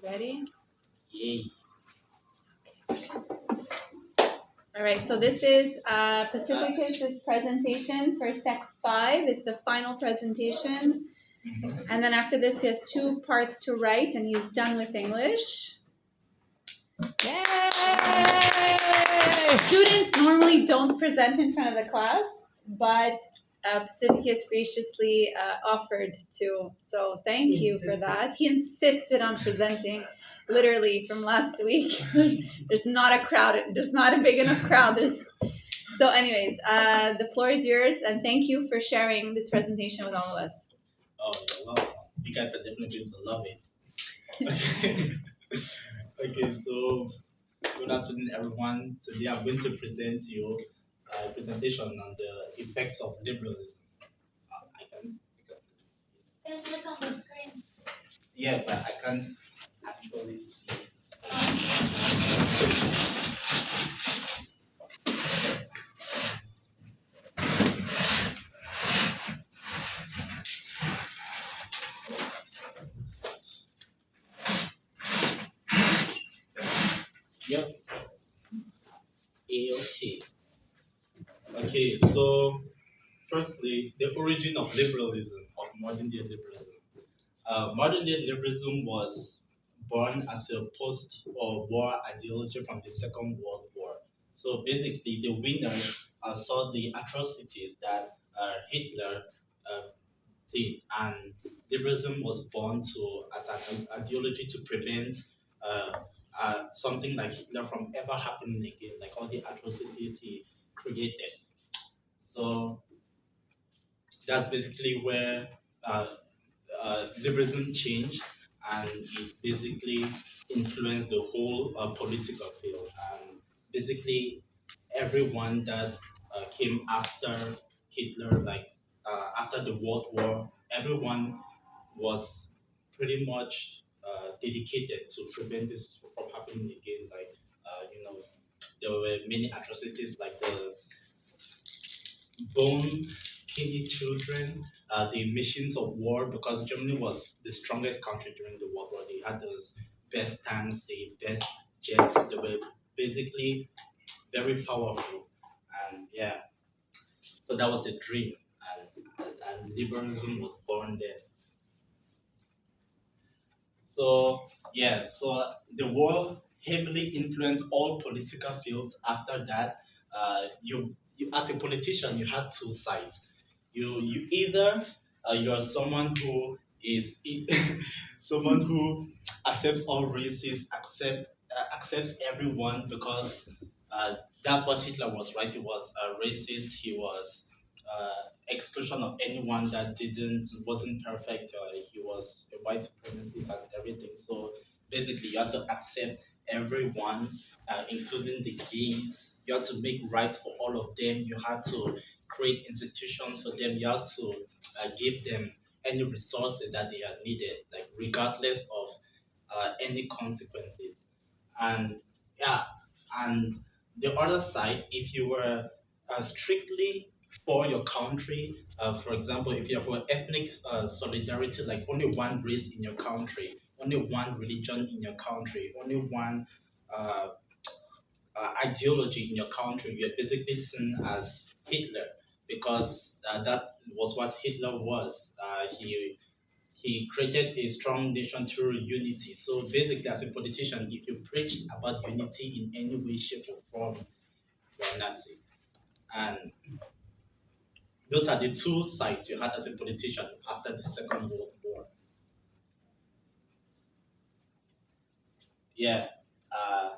Ready? Yay. All right, so this is Pacificus' presentation for Sec 5. It's the final presentation. And then after this, he has 2 parts to write, and he's done with English. Yay! Students normally don't present in front of the class, but Pacificus graciously offered to. So thank you for that. He insisted on presenting. Literally from last week. There's not a crowd. There's not a big enough crowd. So anyways, the floor is yours, and thank you for sharing this presentation with all of us. Oh, you're welcome. You guys are definitely going to love it. Okay, so good afternoon, everyone. Today I'm going to present you a presentation on the effects of liberalism. I can't. Can click on the screen. Yeah, but I can't actually see. Yep. Okay. Okay, so firstly, the origin of liberalism, of modern day liberalism. Modern day liberalism was born as a post or war ideology from the Second World War. So basically, the winners saw the atrocities that Hitler did, and liberalism was born to as an ideology to prevent something like Hitler from ever happening again, like all the atrocities he created. So that's basically where uh, liberalism changed, and it basically influenced the whole political field. And basically, everyone that came after Hitler, like after the World War, everyone was pretty much dedicated to prevent this from happening again. Like, there were many atrocities, like the bone skinny children, the machines of war, because Germany was the strongest country during the World War. They had those best tanks, the best jets. They were basically very powerful, and yeah, so that was the dream, and liberalism was born there. So yeah, so the war heavily influenced all political fields. After that, you as a politician, you had 2 sides. You either you are someone who is someone who accepts all races, accepts everyone, because uh, that's what Hitler was, right? He was a racist. He was exclusion of anyone that didn't wasn't perfect. He was a white supremacist and everything. So basically, you have to accept everyone, including the gays. You have to make rights for all of them. You have to create institutions for them. You have to give them any resources that they are needed, like regardless of any consequences. And yeah, and the other side, if you were strictly for your country, for example, if you're for ethnic solidarity, like only one race in your country, only one religion in your country, only one uh, ideology in your country, you're basically seen as Hitler, because that was what Hitler was. He created a strong nation through unity. So basically, as a politician, if you preach about unity in any way, shape, or form, you're a Nazi. And those are the 2 sides you had as a politician after the Second World War. Yeah. Uh,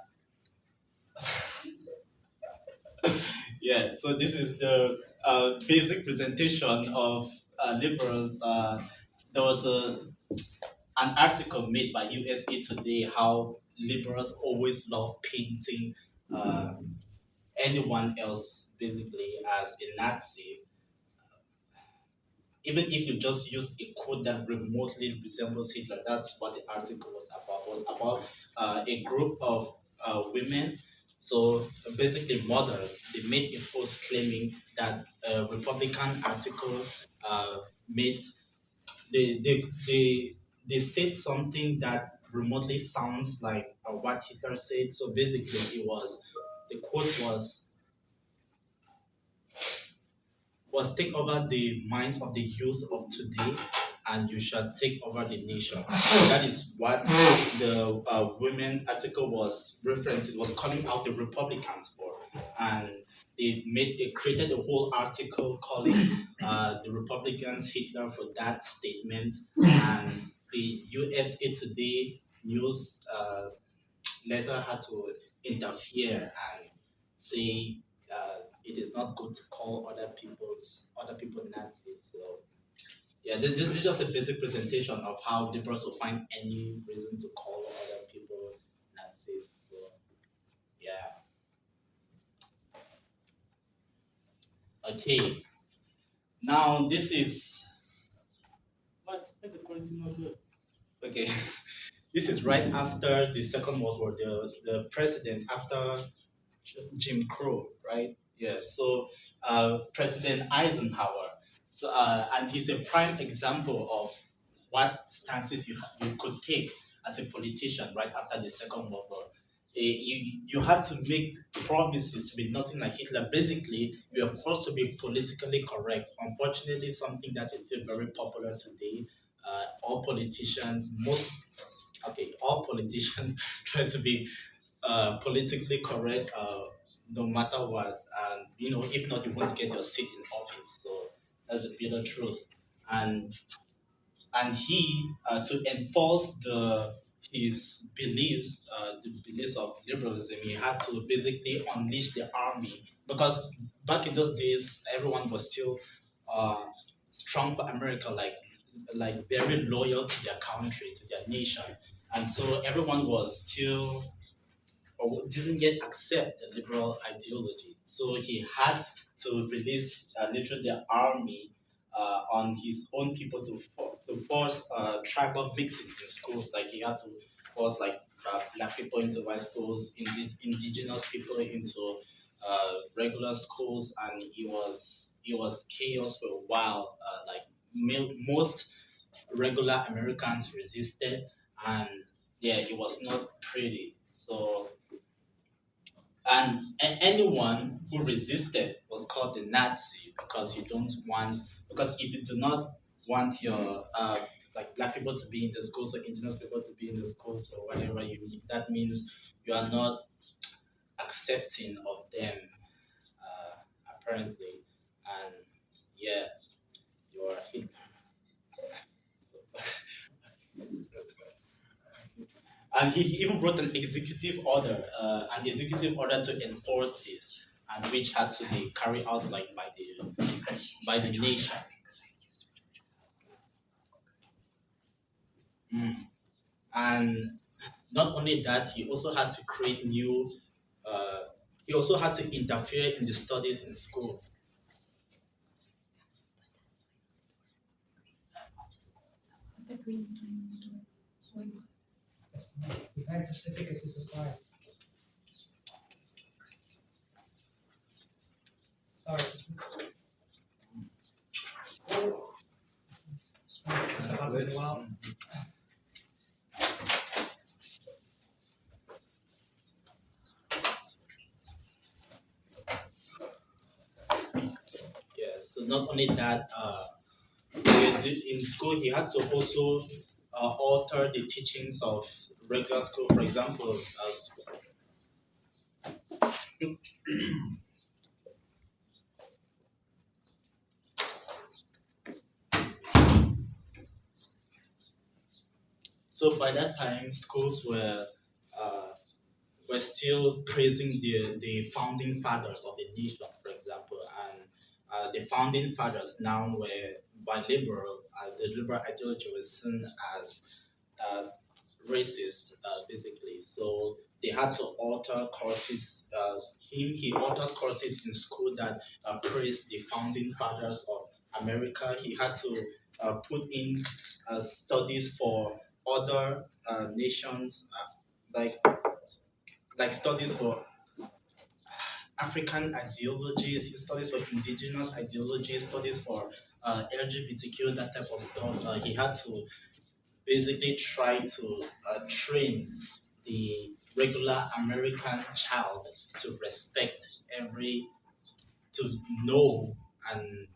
yeah. So this is the basic presentation of liberals. There was an article made by USA Today how liberals always love painting uh, anyone else basically as a Nazi, even if you just use a code that remotely resembles Hitler. That's what the article was about. It was about a group of women. So basically, mothers, they made a post claiming that a Republican article made they said something that remotely sounds like what Hitler said. So basically, it was the quote was take over the minds of the youth of today, and you shall take over the nation. That is what the women's article was referencing. It was calling out the Republicans for, and it created a whole article calling the Republicans Hitler for that statement, and the USA Today news later had to interfere and say it is not good to call other people Nazis. So yeah, this is just a basic presentation of how liberals will find any reason to call other people Nazis. So yeah, okay. Now this is what is the quality not good? Okay, this is right after the Second World War. The president after Jim Crow, right? Yeah. So President Eisenhower. So and he's a prime example of what stances you could take as a politician right after the Second World War. You had to make promises to be nothing like Hitler. Basically, you are forced to be politically correct. Unfortunately, something that is still very popular today. All politicians, all politicians try to be politically correct no matter what. And if not, you won't get your seat in office. So that's the bitter truth. And he to enforce the his beliefs, the beliefs of liberalism, he had to basically unleash the army because back in those days, everyone was still uh, strong for America, like very loyal to their country, to their nation, and so everyone was still or didn't yet accept the liberal ideology. So he had to release literally the army on his own people to force tribal mixing in schools. Like he had to force black people into white schools, indigenous people into regular schools, and it was chaos for a while. Most regular Americans resisted, and yeah, it was not pretty. So and anyone who resisted was called a Nazi because you don't want because if you do not want your like black people to be in the schools or indigenous people to be in the schools or whatever that means you are not accepting of them apparently, and yeah, you are hit. So, and he even wrote an executive order to enforce this, and which had to be carried out like by the nation. Mm. And not only that, he also had to create new. Uh, he also had to interfere in the studies in school. Behind Pacific is a slide. Sorry. It's been a while. Yeah. So not only that, in school he had to also alter the teachings of regular school. For example, as so by that time schools uh, were still praising the founding fathers of the nation, for example, and the founding fathers now were by liberal. The liberal ideology was seen as uh, racist, basically. So they had to alter courses. He altered courses in school that praised the founding fathers of America. He had to put in studies for other nations. like studies for African ideologies, studies for indigenous ideologies, studies for LGBTQ, that type of stuff. He had to basically try to train the regular American child to respect every, to know and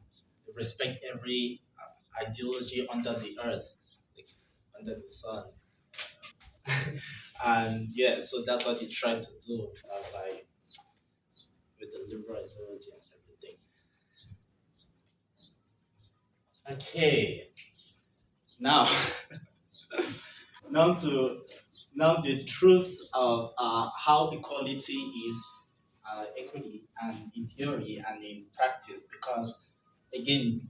respect every ideology under the earth, like under the sun. And yeah, so that's what he tried to do by with the liberal ideology and everything. Okay, now now to now the truth of how equality is equity and in theory and in practice, because again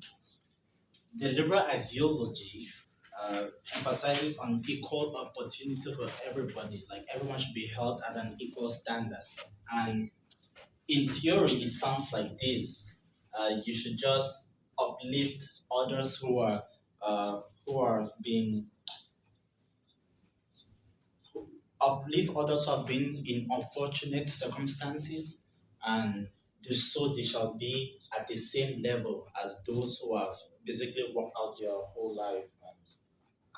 the liberal ideology emphasizes on equal opportunity for everybody, like everyone should be held at an equal standard. And in theory it sounds like this: you should just uplift others who are being uplift others who have been in unfortunate circumstances, and so they shall be at the same level as those who have basically worked out their whole life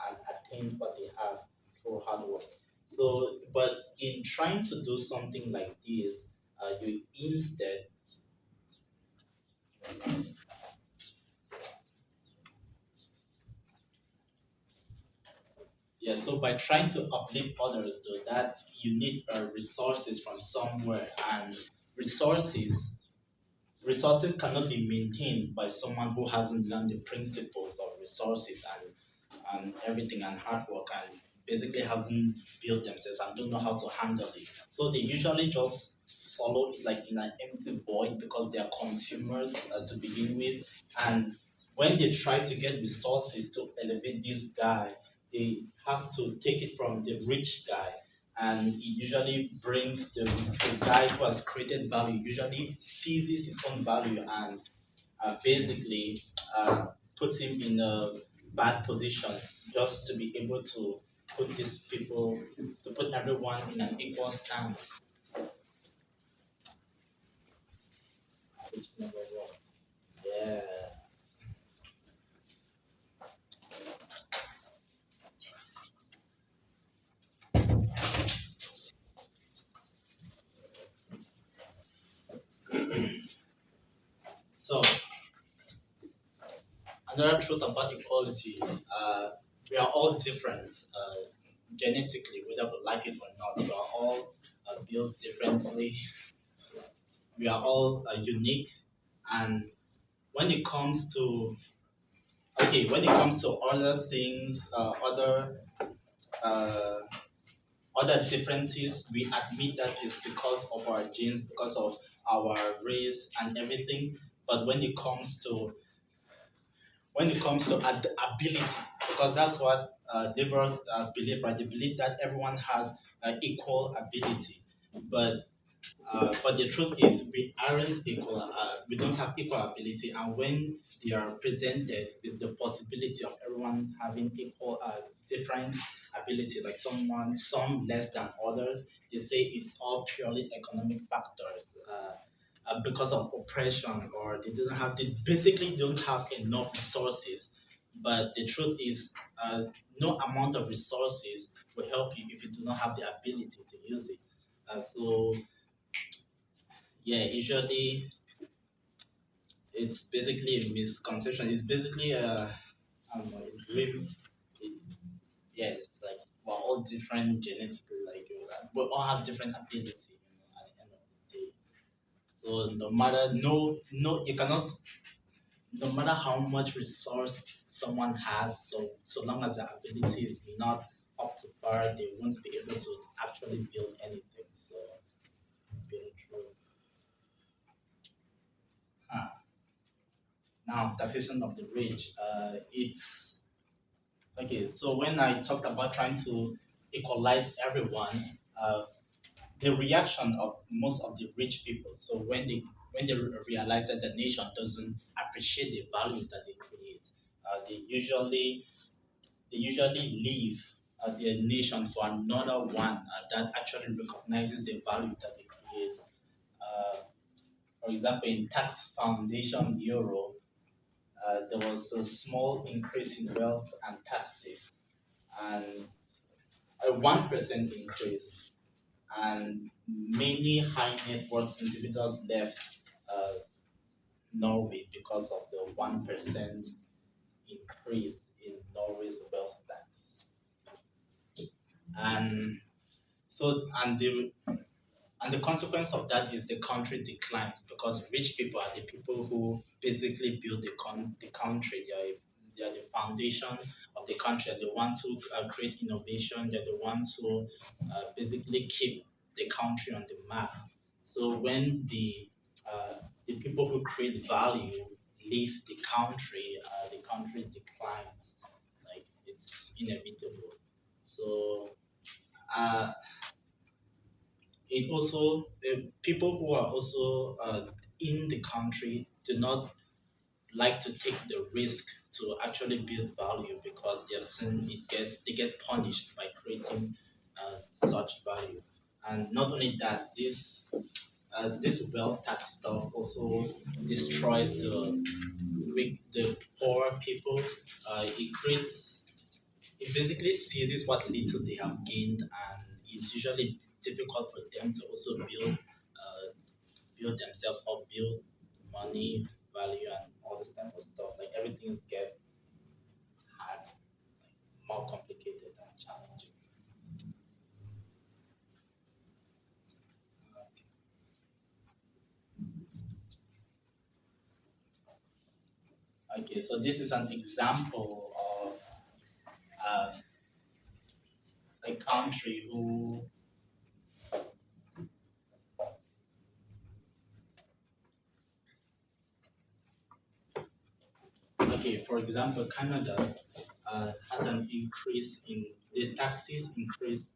and attained what they have through hard work. So, but in trying to do something like this, you instead, yeah, so by trying to uplift others, though, that you need resources from somewhere, and resources resources cannot be maintained by someone who hasn't learned the principles of resources and everything and hard work and basically haven't built themselves and don't know how to handle it. So they usually just swallow it like in an empty void because they are consumers to begin with. And when they try to get resources to elevate this guy, they have to take it from the rich guy, and it usually brings the guy who has created value usually seizes his own value and basically uh, puts him in a bad position just to be able to put these people to put everyone in an equal stance. Which never works. Yeah. So another truth about equality, we are all different genetically, whether we like it or not. We are all built differently. We are all unique, and when it comes to when it comes to other things, uh, other differences, we admit that it's because of our genes, because of our race and everything. But when it comes to ability, because that's what liberals believe, right? They believe that everyone has equal ability, but but the truth is, we aren't equal. We don't have equal ability, and when they are presented with the possibility of everyone having equal, different ability, like some less than others, they say it's all purely economic factors. Because of oppression, or they basically don't have enough resources. But the truth is, no amount of resources will help you if you do not have the ability to use it. So yeah, usually it's basically a misconception. It's basically I don't know, a dream. It, yeah, it's like we're all different genetically, like we all have different ability, at the end of the day. So no matter you cannot, no matter how much resource someone has, so long as their ability is not up to par, they won't be able to actually build anything. So very true. Huh. Now taxation of the rich. It's okay. So when I talked about trying to equalize everyone, uh, the reaction of most of the rich people. So when they realize that the nation doesn't appreciate the values that they create, they usually leave. their nation for another one that actually recognizes the value that they create. Uh, for example, in Tax Foundation Euro, there was a small increase in wealth and taxes, and a 1% increase, and many high net worth individuals left uh, Norway because of the 1% increase in Norway's wealth tax. And so, and the consequence of that is the country declines because rich people are the people who basically build the country. They are the foundation of the country. They're the ones who create innovation. They're the ones who basically keep the country on the map. So when the people who create value leave the country declines. Like it's inevitable. So. Uh, it also people who are also in the country do not like to take the risk to actually build value because they have seen they get punished by creating such value. And not only that, this as this wealth tax stuff also destroys the poor people. It basically seizes what little they have gained, and it's usually difficult for them to also build themselves up, build money, value, and all this type of stuff. Like everything's get hard, more complicated and challenging. Okay, so this is an example of uh, a country who. Okay, for example, Canada had an increase in the taxes, increased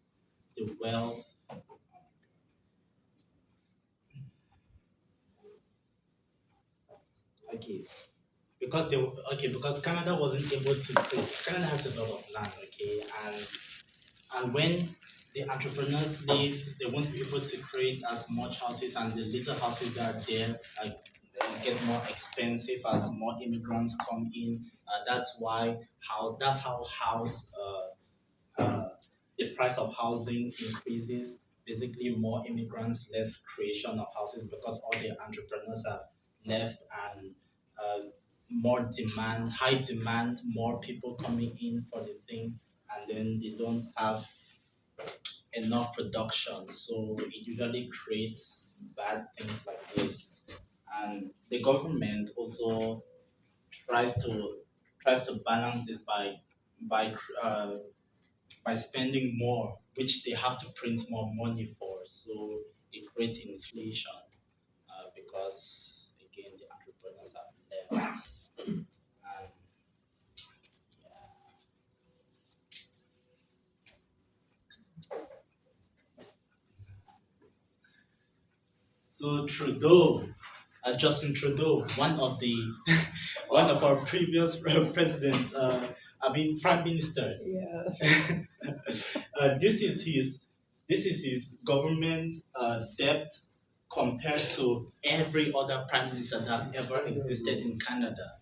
the wealth. Okay, because Canada wasn't able to create. Canada has a lot of land, okay, and when the entrepreneurs leave, they won't be able to create as much houses, and the little houses that are there they get more expensive as more immigrants come in. That's how the price of housing increases. Basically, more immigrants, less creation of houses because all the entrepreneurs have left, and more demand, high demand, more people coming in for the thing, and then they don't have enough production. So it usually creates bad things like this. And the government also tries to tries to balance this by uh, by spending more, which they have to print more money for. So it creates inflation because again the entrepreneurs have left. And so Justin Trudeau, one of the one of our previous presidents, prime ministers. Yeah. This is his government debt compared to every other prime minister that's ever existed in Canada.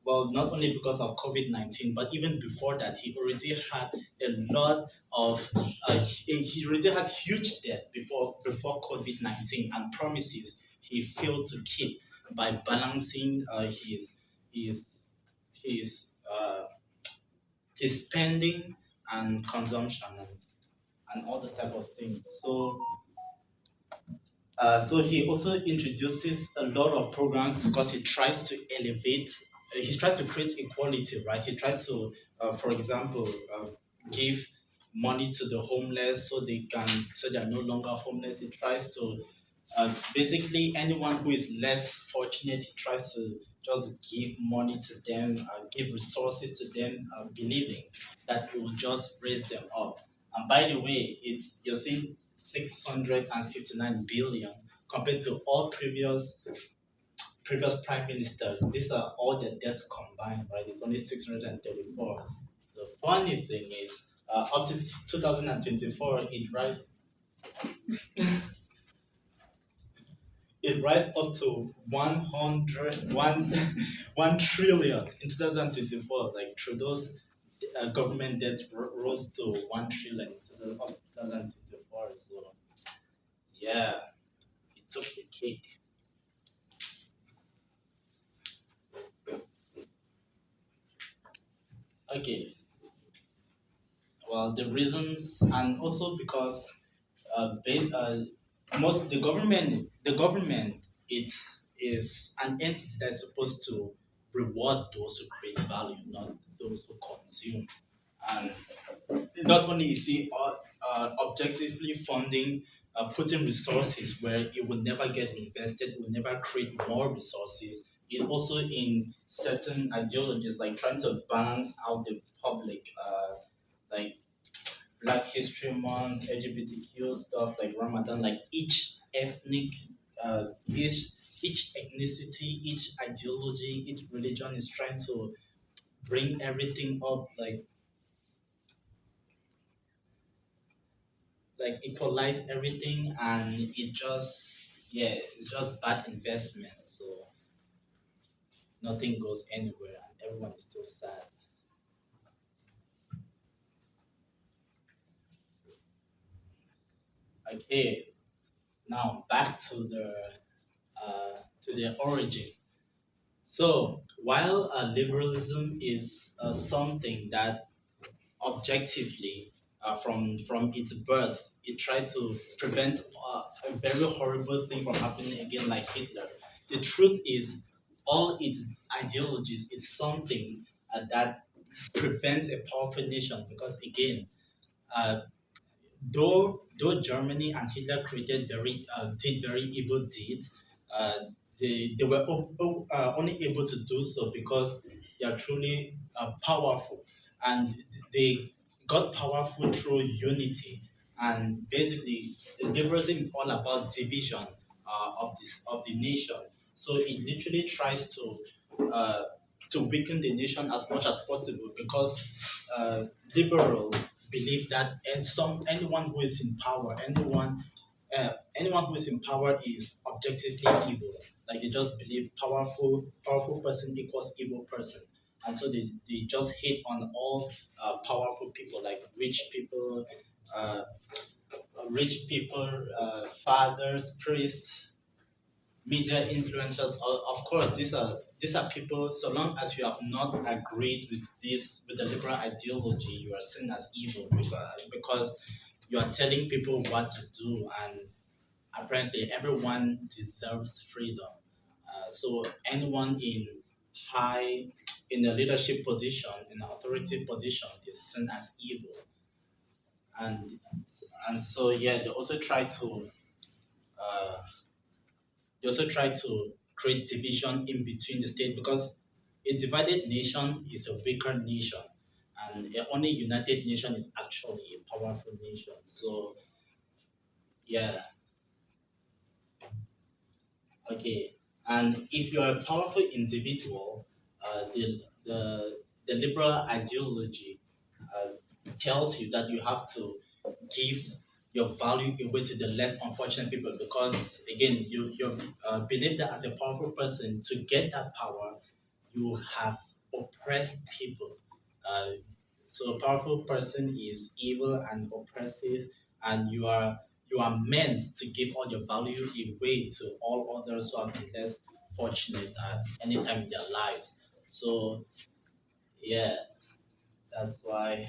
Well, not only because of COVID-19, but even before that, he already had a lot of he already had huge debt before COVID-19 and promises he failed to keep by balancing his his uh, his spending and consumption and all this type of things. So he also introduces a lot of programs because he tries to elevate, he tries to create equality, right? He tries to, for example, give money to the homeless so they are no longer homeless. He tries to basically anyone who is less fortunate, he tries to just give money to them, give resources to them, believing that it will just raise them up. And by the way, you're seeing 659 billion compared to all previous prime ministers. These are all the debts combined, right? It's only 634. So funny thing is, up to 2024, it rise up to 1 trillion in 2024. Like Trudeau's government debt rose to 1 trillion up to 2024. So yeah, it took the cake. Okay, well, the reasons, and also because most the government it is an entity that's supposed to reward those who create value, not those who consume. And not only is it objectively funding, putting resources where it will never get invested, will never create more resources. It also in certain ideologies like trying to balance out the public, like Black History Month, LGBTQ stuff like Ramadan, like each ethnicity, each ideology, each religion is trying to bring everything up, like equalize everything, and it just yeah, it's just bad investment. So nothing goes anywhere, and everyone is still sad. Okay, now back to the origin. So while liberalism is something that objectively, from its birth, it tried to prevent a very horrible thing from happening again, like Hitler. The truth is, all its ideologies is something that prevents a powerful nation, because again, uh, though Germany and Hitler created did very evil deeds, uh, they were only able to do so because they are truly powerful, and they got powerful through unity. And basically, liberalism is all about division of the nation. So it literally tries uh, to weaken the nation as much as possible, because liberals believe that anyone who is in power, anyone who is in power is objectively evil. Like they just believe powerful person equals evil person, and so they just hate on all powerful people, like uh, fathers, priests, media influencers. Of course, these are people. So long as you have not agreed with the liberal ideology, you are seen as evil, because you are telling people what to do, and apparently everyone deserves freedom. So anyone high in a leadership position, in an authoritative position, is seen as evil. And and so yeah, uh, they also try to create division in between the state, because a divided nation is a weaker nation, and a only united nation is actually a powerful nation. So yeah, okay. And if you're a powerful individual, the liberal ideology uh, tells you that you have to give your value away to the less unfortunate people, because again, you believe that as a powerful person, to get that power, you have oppressed people. uh, so a powerful person is evil and oppressive, and you are meant to give all your value away to all others who have been less fortunate at any time in their lives. So yeah, that's why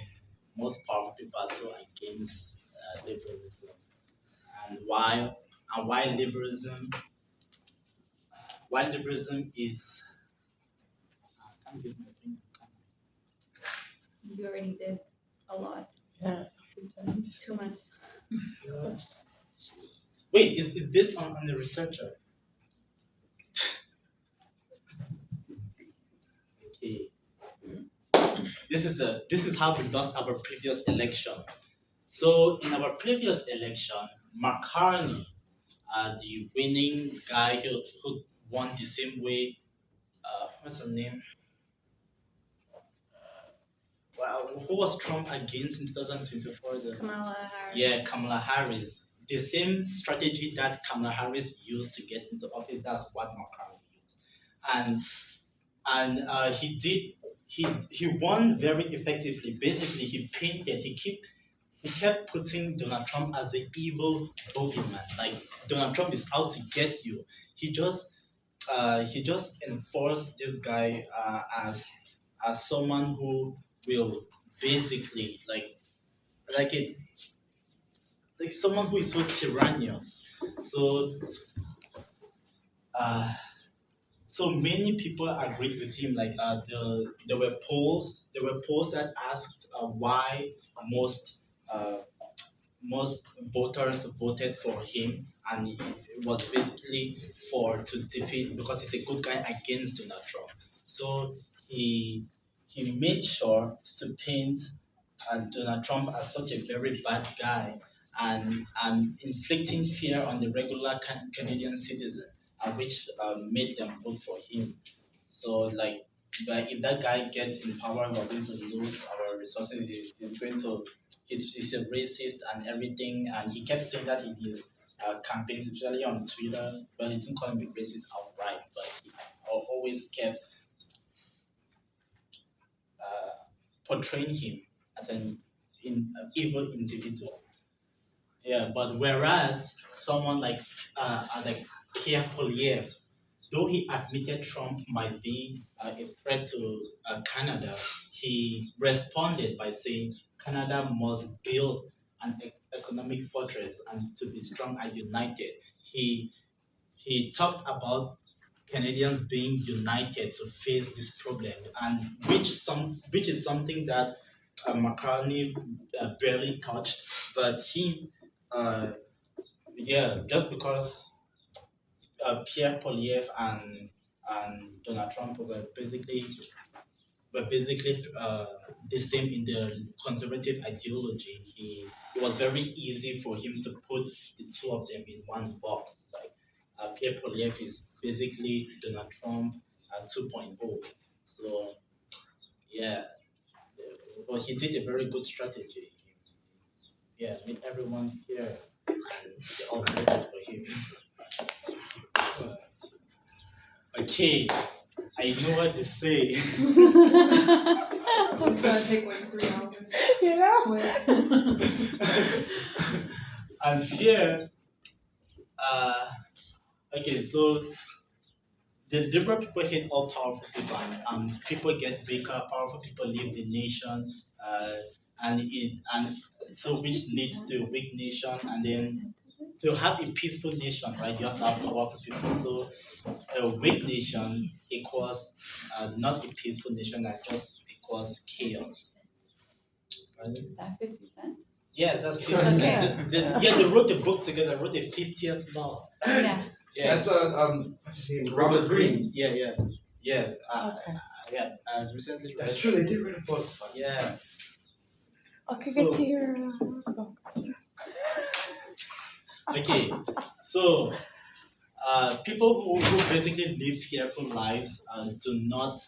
most powerful people are so against liberalism. And why liberalism is, I can't give my finger. You already did a lot. Yeah, a few times. Too much. Wait, it's based on the researcher. Okay, this is how we lost our previous election. So in our previous election, McCartney, the winning guy who won the same way. What's her name? Wow. who was Trump against in 2024? Kamala Harris. Yeah, Kamala Harris. The same strategy that Kamala Harris used to get into office, that's what Macron used. And he won very effectively. Basically, he kept putting Donald Trump as the evil bogeyman. Like Donald Trump is out to get you. He just enforced this guy as someone who will basically like it like someone who is so tyrannous. So uh, so many people agreed with him. Like there were polls that asked why most uh, most voters voted for him, and it was basically for to defeat because he's a good guy against Donald Trump. So he he made sure to paint Donald Trump as such a very bad guy and inflicting fear on the regular Canadian citizen, which made them vote for him. So like, but if that guy gets in power, we're going to lose our resources. He's going to he's a racist and everything, and he kept saying that in his campaigns, especially on Twitter, but he didn't call him a racist outright, but he always kept portraying him as an evil individual. Yeah, but whereas someone like Pierre Polyev, though he admitted Trump might be a threat to Canada, he responded by saying Canada must build an economic fortress and to be strong and united. He talked about Canadians being united to face this problem, and which is something that McCartney barely touched, but he, uh, yeah, just because Pierre Polyev and Donald Trump were basically the same in their conservative ideology. It was very easy for him to put the two of them in one box. Like Pierre Polyev is basically Donald Trump 2.0. So yeah, but he did a very good strategy. Yeah, made everyone here and they all voted for him. Okay, I know what to say. It's gonna take like 3 hours. And here, okay, so the liberal people hate all powerful people, and people get bigger. Powerful people leave the nation, and so which leads to a weak nation, and then to have a peaceful nation, right? You have to have powerful people. So a weak nation equals not a peaceful nation, that just equals chaos. Right? Is that 50 Cent? Yes, that's 50 Okay. cents. Yeah, they wrote the book together, wrote the 50th law. Yeah. Yeah, That's what's his name? Robert Greene. Yeah. Okay. Yeah. I recently read. That's true. They did write a book. Yeah. Okay, So- get to your. Let's go. Okay. So, people who basically live fearful lives do not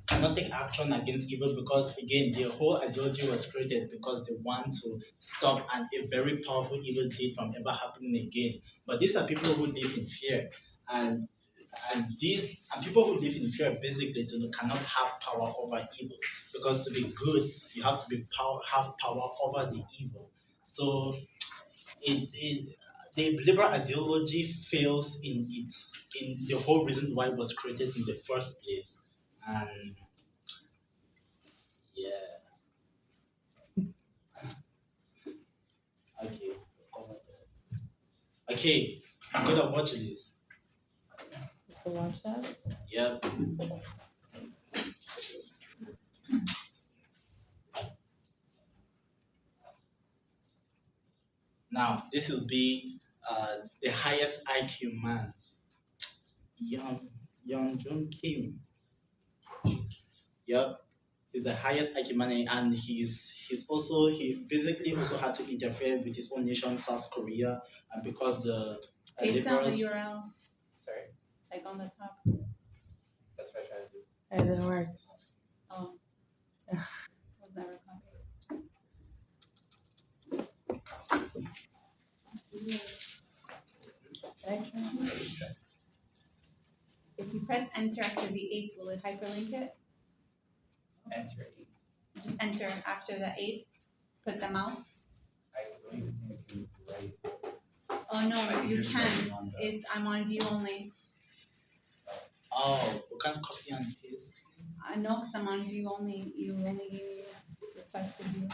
cannot take action against evil, because again the whole ideology was created because they want to stop a very powerful evil deed from ever happening again. But these are people who live in fear, and people who live in fear basically cannot have power over evil, because to be good you have to have power over the evil. So the liberal ideology fails in the whole reason why it was created in the first place. And yeah. Okay. Okay, I'm gonna watch this. To watch that. Yep. Now this will be the highest IQ man, Young Jun Kim. Yep. He's the highest IQ man, and he basically also had to interfere with his own nation, South Korea, and because the Paste down the liberals. URL, Sorry, like on the top. that's what I tried to do. It didn't work. Oh. Was never copied. If you press enter after the 8, will it hyperlink it? Enter 8. Just enter after the 8. Put the mouse. I don't even think I can write. Oh no, I you just can't. writing on the- I'm on view only. Oh, you can't copy and paste. I know because I'm on view only. You only request to view.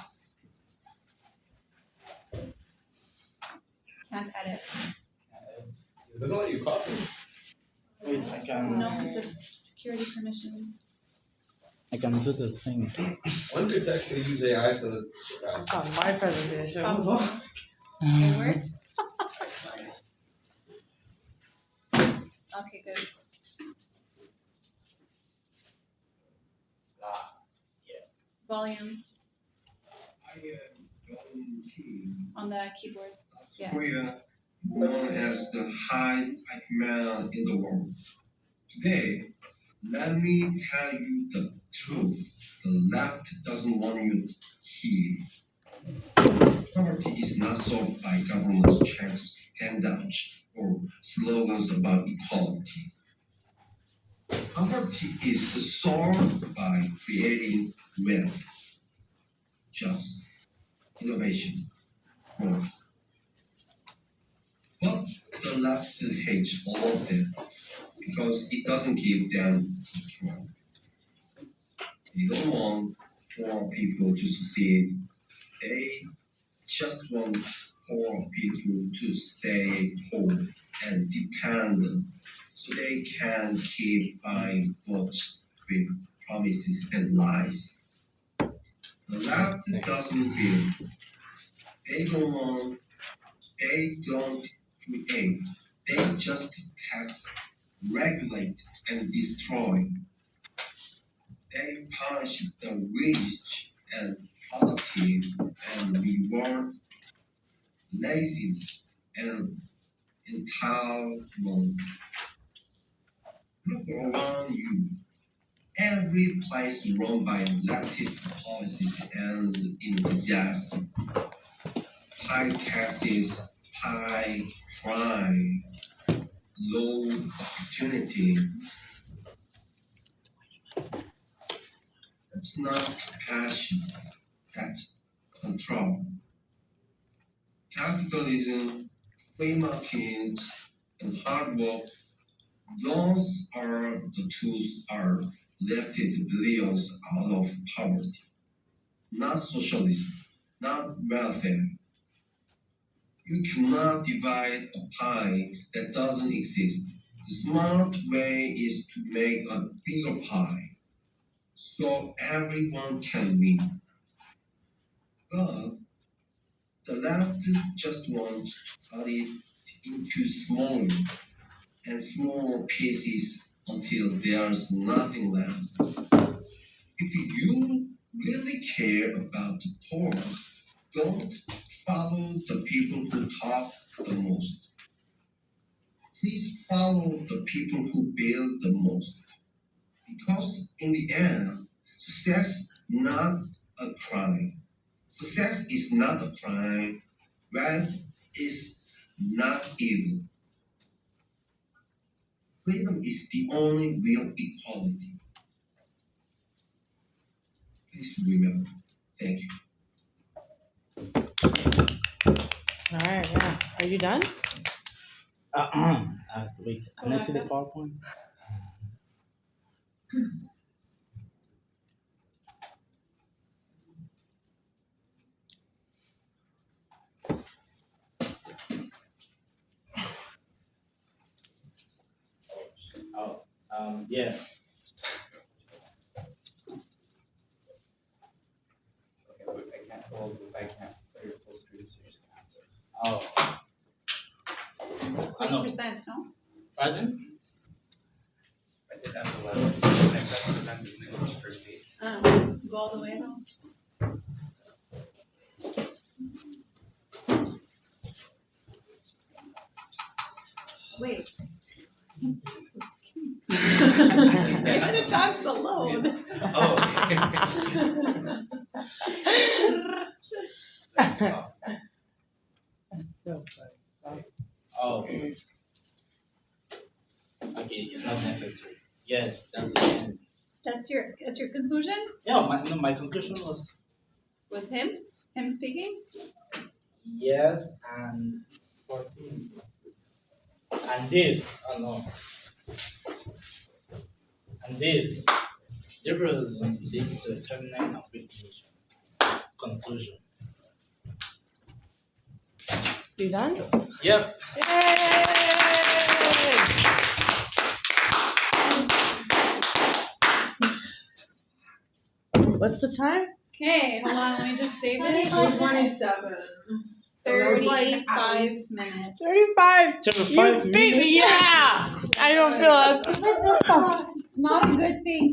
Can't edit. It doesn't let you copy. Wait, I can. No, because of security permissions. I can do the thing. One could actually use AI so that That's on my presentation. It worked? Okay, good. Volume I am John King, on the keyboard. South Korea, known as the highest IQ man in the world. Today, let me tell you the truth. The left doesn't want you to hear. Poverty is not solved by government checks, handouts, or slogans about equality. Poverty is solved by creating wealth, jobs, innovation, growth. But the left hates all of them because it doesn't give them control. They don't want poor people to succeed. They just want poor people to stay poor and dependent so they can keep buying votes with promises and lies. The left doesn't build. They don't want, they don't create. They just tax, regulate, and destroy. They punish the rich and productive and reward laziness and entitlement. Look around you. Every place run by leftist policies ends in disaster. High taxes, high crime, low opportunity. It's not compassion, that's control. Capitalism, free markets, and hard work, those are the tools are lifted billions out of poverty. Not socialism, not welfare. You cannot divide a pie that doesn't exist. The smart way is to make a bigger pie so everyone can win. But the left just wants to cut it into smaller and smaller pieces until there's nothing left. If you really care about the poor, don't follow the people who talk the most. Please follow the people who build the most. Because in the end, success not a crime. Success is not a crime. Wealth is not evil. Freedom is the only real equality. Please remember. Thank you. Alright, yeah. Are you done? Wait, can I see the PowerPoint? Oh, yeah. Okay, but I can't hold, I can't put your full screen, so you're just gonna have to. Oh, I know. 20%, no? Pardon? I did that for 11. When I press present, it's going to the first page. Go all the way down. Wait. Give it a chance to load. Oh, okay. That's all. So funny. Oh. Okay, it's not necessary. Yeah, that's the end. That's your conclusion? Yeah, my conclusion was Was him speaking? yes and 14. And this, oh no. And this, liberalism leads to a permanent and weak nation. Conclusion. You done? Yep. Yay! What's the time? Okay, hold on, let me just save it. 3:27. 35 minutes. 35. 35 You beat me. Yeah. I don't feel it. But this one. Not a good thing.